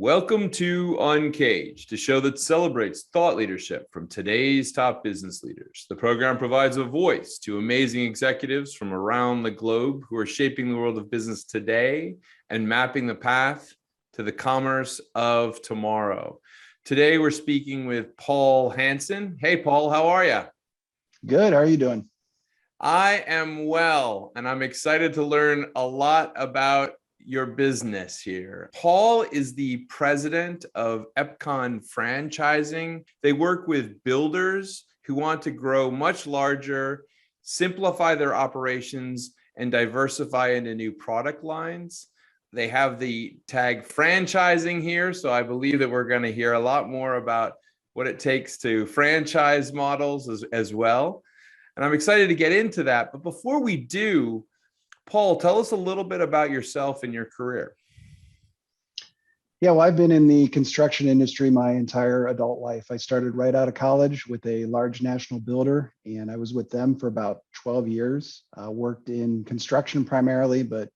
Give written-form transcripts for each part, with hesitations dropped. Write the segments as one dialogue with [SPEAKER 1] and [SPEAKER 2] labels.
[SPEAKER 1] Welcome to UNCAGED, a show that celebrates thought leadership from today's top business leaders. The program provides a voice to amazing executives from around the globe who are shaping the world of business today and mapping the path to the commerce of tomorrow. Today, we're speaking with Paul Hanson. Hey, Paul, how are you?
[SPEAKER 2] Good. How are you doing?
[SPEAKER 1] I am well, and I'm excited to learn a lot about your business here. Paul is the president of Epcon Franchising. They work with builders who want to grow much larger, simplify their operations, and diversify into new product lines. They have the tag franchising here, so I believe that we're going to hear a lot more about what it takes to franchise models as well. And I'm excited to get into that. But before we do, Paul, tell us a little bit about yourself and your career.
[SPEAKER 2] Yeah, well, I've been in the construction industry my entire adult life. I started right out of college with a large national builder, and I was with them for about 12 years. Worked in construction primarily, but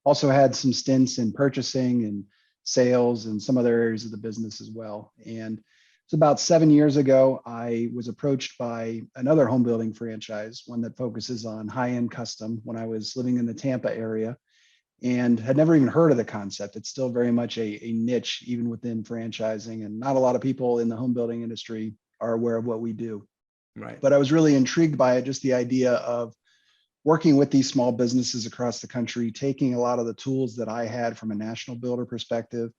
[SPEAKER 2] also had some stints in purchasing and sales and some other areas of the business as well. And it's about 7 years ago, I was approached by another home building franchise, one that focuses on high-end custom, when I was living in the Tampa area and had never even heard of the concept. It's still very much a niche, even within franchising, and not a lot of people in the home building industry are aware of what we do.
[SPEAKER 1] Right.
[SPEAKER 2] But I was really intrigued by it, just the idea of working with these small businesses across the country, taking a lot of the tools that I had from a national builder perspective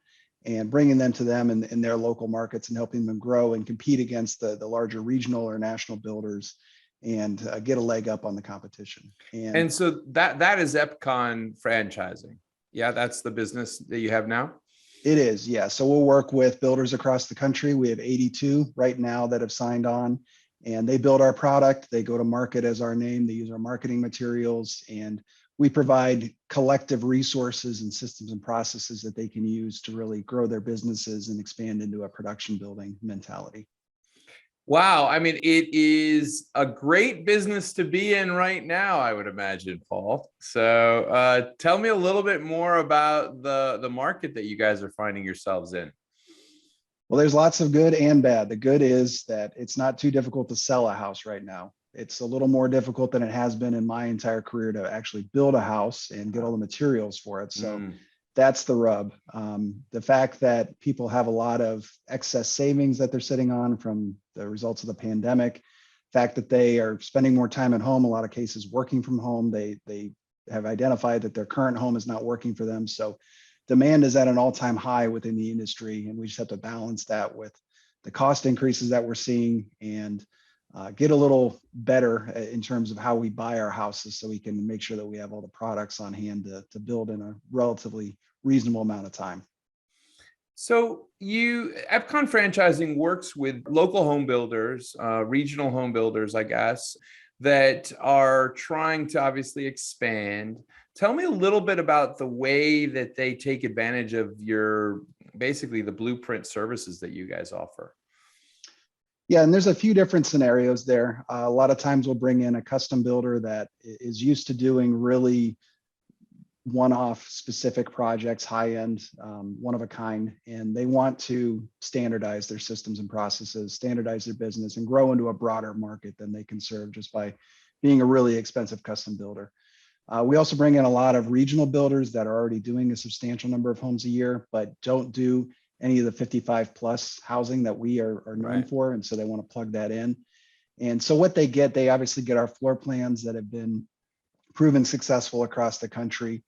[SPEAKER 2] and bringing them to them in their local markets and helping them grow and compete against the larger regional or national builders and get a leg up on the competition.
[SPEAKER 1] And so that is Epcon Franchising. Yeah, that's the business that you have now?
[SPEAKER 2] It is, yeah. So we'll work with builders across the country. We have 82 right now that have signed on, and they build our product. They go to market as our name. They use our marketing materials, and we provide collective resources and systems and processes that they can use to really grow their businesses and expand into a production building mentality.
[SPEAKER 1] Wow. I mean, it is a great business to be in right now, I would imagine, Paul. So tell me a little bit more about the market that you guys are finding yourselves in.
[SPEAKER 2] Well, there's lots of good and bad. The good is that it's not too difficult to sell a house right now. It's a little more difficult than it has been in my entire career to actually build a house and get all the materials for it. So that's the rub. The fact that people have a lot of excess savings that they're sitting on from the results of the pandemic, fact that they are spending more time at home, a lot of cases working from home, they have identified that their current home is not working for them. So demand is at an all-time high within the industry, and we just have to balance that with the cost increases that we're seeing and get a little better in terms of how we buy our houses so we can make sure that we have all the products on hand to build in a relatively reasonable amount of time.
[SPEAKER 1] So Epcon Franchising works with local home builders, regional home builders, I guess, that are trying to obviously expand. Tell me a little bit about the way that they take advantage of basically the blueprint services that you guys offer.
[SPEAKER 2] Yeah, and there's a few different scenarios there. A lot of times we'll bring in a custom builder that is used to doing really one-off specific projects, high-end, one of a kind, and they want to standardize their systems and processes, standardize their business, and grow into a broader market than they can serve just by being a really expensive custom builder. We also bring in a lot of regional builders that are already doing a substantial number of homes a year, but don't do any of the 55 plus housing that we are known for. And so they want to plug that in. And so what they get, they obviously get our floor plans that have been proven successful across the country.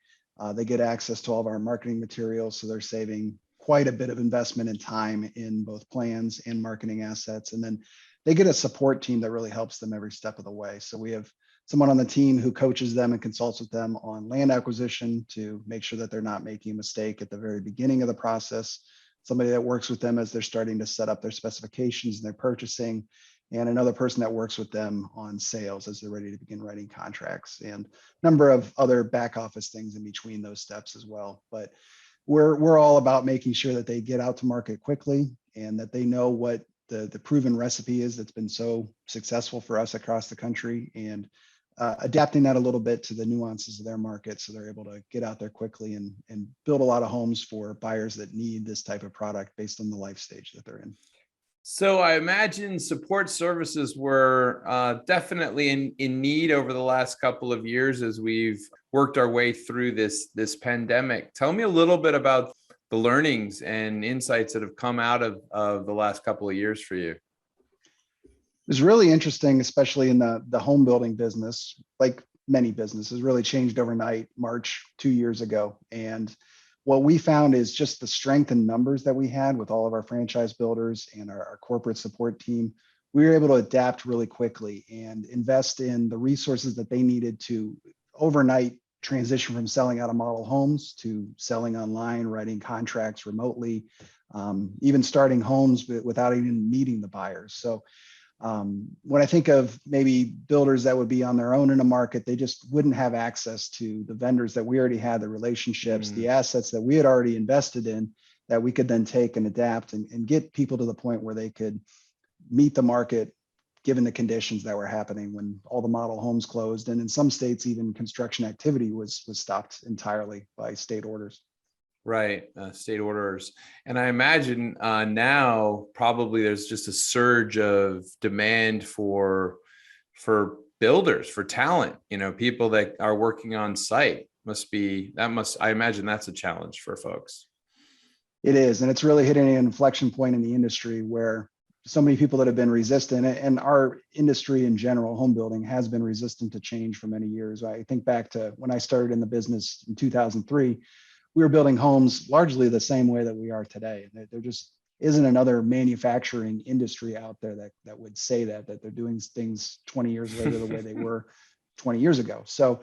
[SPEAKER 2] They get access to all of our marketing materials. So they're saving quite a bit of investment and time in both plans and marketing assets. And then they get a support team that really helps them every step of the way. So we have someone on the team who coaches them and consults with them on land acquisition to make sure that they're not making a mistake at the very beginning of the process. Somebody that works with them as they're starting to set up their specifications and their purchasing, and another person that works with them on sales as they're ready to begin writing contracts, and a number of other back office things in between those steps as well. But we're all about making sure that they get out to market quickly and that they know what the proven recipe is that's been so successful for us across the country, and adapting that a little bit to the nuances of their market, so they're able to get out there quickly and build a lot of homes for buyers that need this type of product based on the life stage that they're in.
[SPEAKER 1] So I imagine support services were definitely in need over the last couple of years as we've worked our way through this pandemic. Tell me a little bit about the learnings and insights that have come out of the last couple of years for you.
[SPEAKER 2] It was really interesting, especially in the home building business. Like many businesses, really changed overnight, March 2 years ago. And what we found is just the strength in numbers that we had with all of our franchise builders and our corporate support team. We were able to adapt really quickly and invest in the resources that they needed to overnight transition from selling out of model homes to selling online, writing contracts remotely, even starting homes without even meeting the buyers. So when I think of maybe builders that would be on their own in a market, they just wouldn't have access to the vendors that we already had, the relationships, the assets that we had already invested in, that we could then take and adapt and get people to the point where they could meet the market given the conditions that were happening when all the model homes closed. And in some states, even construction activity was stopped entirely by state orders.
[SPEAKER 1] Right, state orders. And I imagine now probably there's just a surge of demand for builders, for talent, people that are working on site. I imagine that's a challenge for folks.
[SPEAKER 2] It is, and it's really hitting an inflection point in the industry where so many people that have been resistant, and our industry in general, home building, has been resistant to change for many years. I think back to when I started in the business in 2003, we were building homes largely the same way that we are today. There just isn't another manufacturing industry out there that would say that they're doing things 20 years later the way they were 20 years ago. So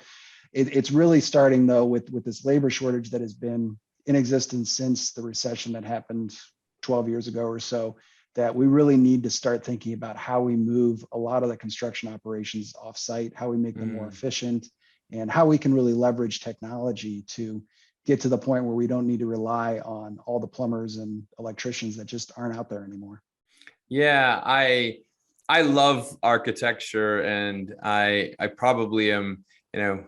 [SPEAKER 2] it's really starting though with this labor shortage that has been in existence since the recession that happened 12 years ago or so, that we really need to start thinking about how we move a lot of the construction operations offsite, how we make them more efficient, and how we can really leverage technology to get to the point where we don't need to rely on all the plumbers and electricians that just aren't out there anymore.
[SPEAKER 1] Yeah, I love architecture, and I probably am, there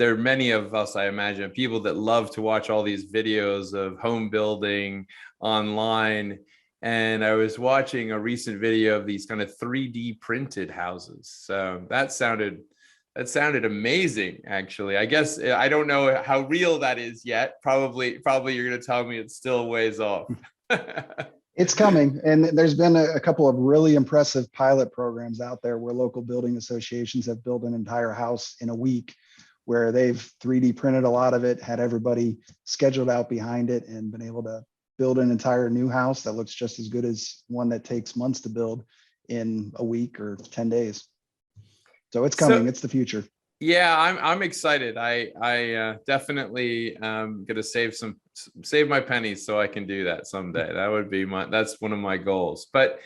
[SPEAKER 1] are many of us, I imagine, people that love to watch all these videos of home building online. And I was watching a recent video of these kind of 3D printed houses. So that sounded amazing, actually. I guess I don't know how real that is yet. Probably you're going to tell me it's still ways off.
[SPEAKER 2] It's coming. And there's been a couple of really impressive pilot programs out there where local building associations have built an entire house in a week, where they've 3D printed a lot of it, had everybody scheduled out behind it, and been able to build an entire new house that looks just as good as one that takes months to build in a week or 10 days. So it's coming. It's the future.
[SPEAKER 1] Yeah, I'm excited. I definitely gonna save my pennies so I can do that someday. That's one of my goals. But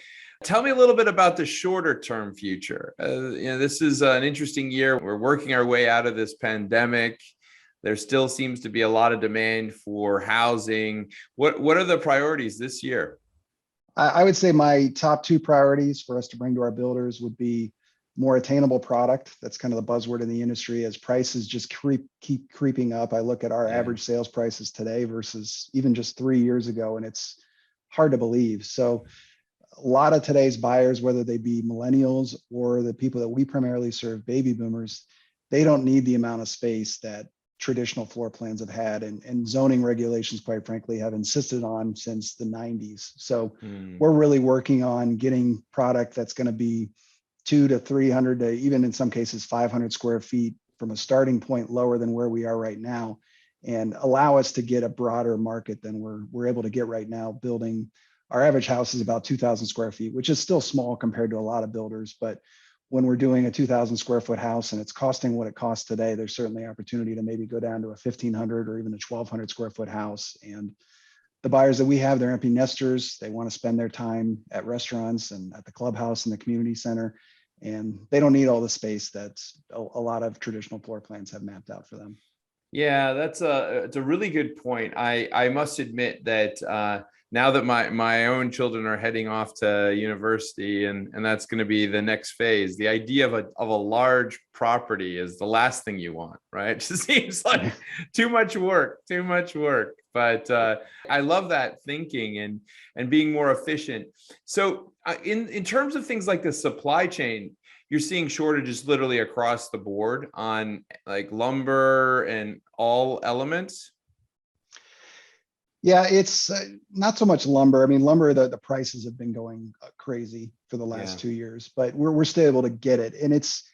[SPEAKER 1] tell me a little bit about the shorter term future. This is an interesting year. We're working our way out of this pandemic. There still seems to be a lot of demand for housing. What are the priorities this year?
[SPEAKER 2] I would say my top two priorities for us to bring to our builders would be more attainable product. That's kind of the buzzword in the industry, as prices just keep creeping up. I look at our average sales prices today versus even just 3 years ago, and it's hard to believe. So a lot of today's buyers, whether they be millennials or the people that we primarily serve, baby boomers, they don't need the amount of space that traditional floor plans have had, and zoning regulations, quite frankly, have insisted on since the 90s. So we're really working on getting product that's going to be 200 to 300 to even in some cases 500 square feet from a starting point lower than where we are right now, and allow us to get a broader market than we're able to get right now. Building, our average house is about 2,000 square feet, which is still small compared to a lot of builders. But when we're doing a 2,000 square foot house and it's costing what it costs today, there's certainly opportunity to maybe go down to a 1,500 or even a 1,200 square foot house. And the buyers that we have, they're empty nesters. They want to spend their time at restaurants and at the clubhouse and the community center, and they don't need all the space that a lot of traditional floor plans have mapped out for them.
[SPEAKER 1] Yeah, it's a really good point. I must admit that now that my own children are heading off to university, and that's going to be the next phase, the idea of a large property is the last thing you want, right? It just seems like too much work. But I love that thinking and being more efficient. So in terms of things like the supply chain, you're seeing shortages literally across the board on like lumber and all elements.
[SPEAKER 2] Yeah, it's not so much lumber. I mean, lumber, the prices have been going crazy for the last
[SPEAKER 1] Yeah.
[SPEAKER 2] 2 years, but we're still able to get it. And it's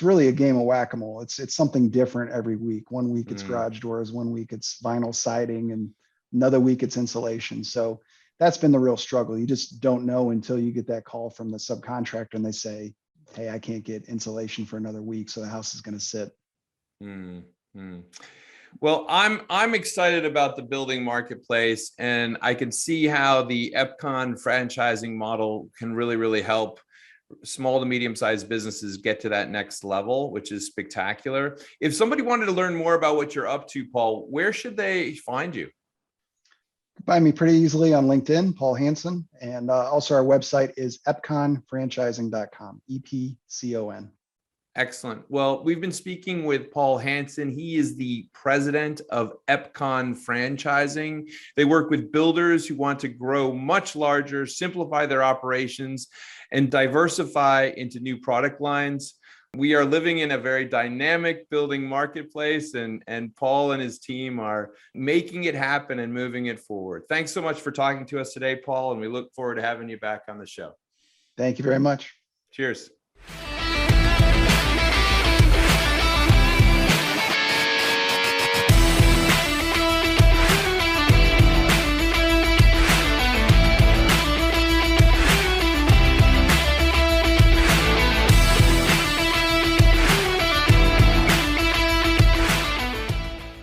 [SPEAKER 2] really a game of whack-a-mole. It's something different every week. One week it's
[SPEAKER 1] Mm.
[SPEAKER 2] garage doors, one week it's vinyl siding, and another week it's insulation. So that's been the real struggle. You just don't know until you get that call from the subcontractor and they say, hey, I can't get insulation for another week, so the house is going to sit.
[SPEAKER 1] Mm. Mm. Well, I'm excited about the building marketplace, and I can see how the Epcon franchising model can really help small to medium-sized businesses get to that next level, which is spectacular. If somebody wanted to learn more about what you're up to, Paul, where should they find you?
[SPEAKER 2] Find me pretty easily on LinkedIn, Paul Hanson. And also our website is epconfranchising.com, EPCON.
[SPEAKER 1] Excellent. Well, we've been speaking with Paul Hanson. He is the president of Epcon Franchising. They work with builders who want to grow much larger, simplify their operations, and diversify into new product lines. We are living in a very dynamic building marketplace, and Paul and his team are making it happen and moving it forward. Thanks so much for talking to us today, Paul, and we look forward to having you back on the show.
[SPEAKER 2] Thank you very much.
[SPEAKER 1] Cheers.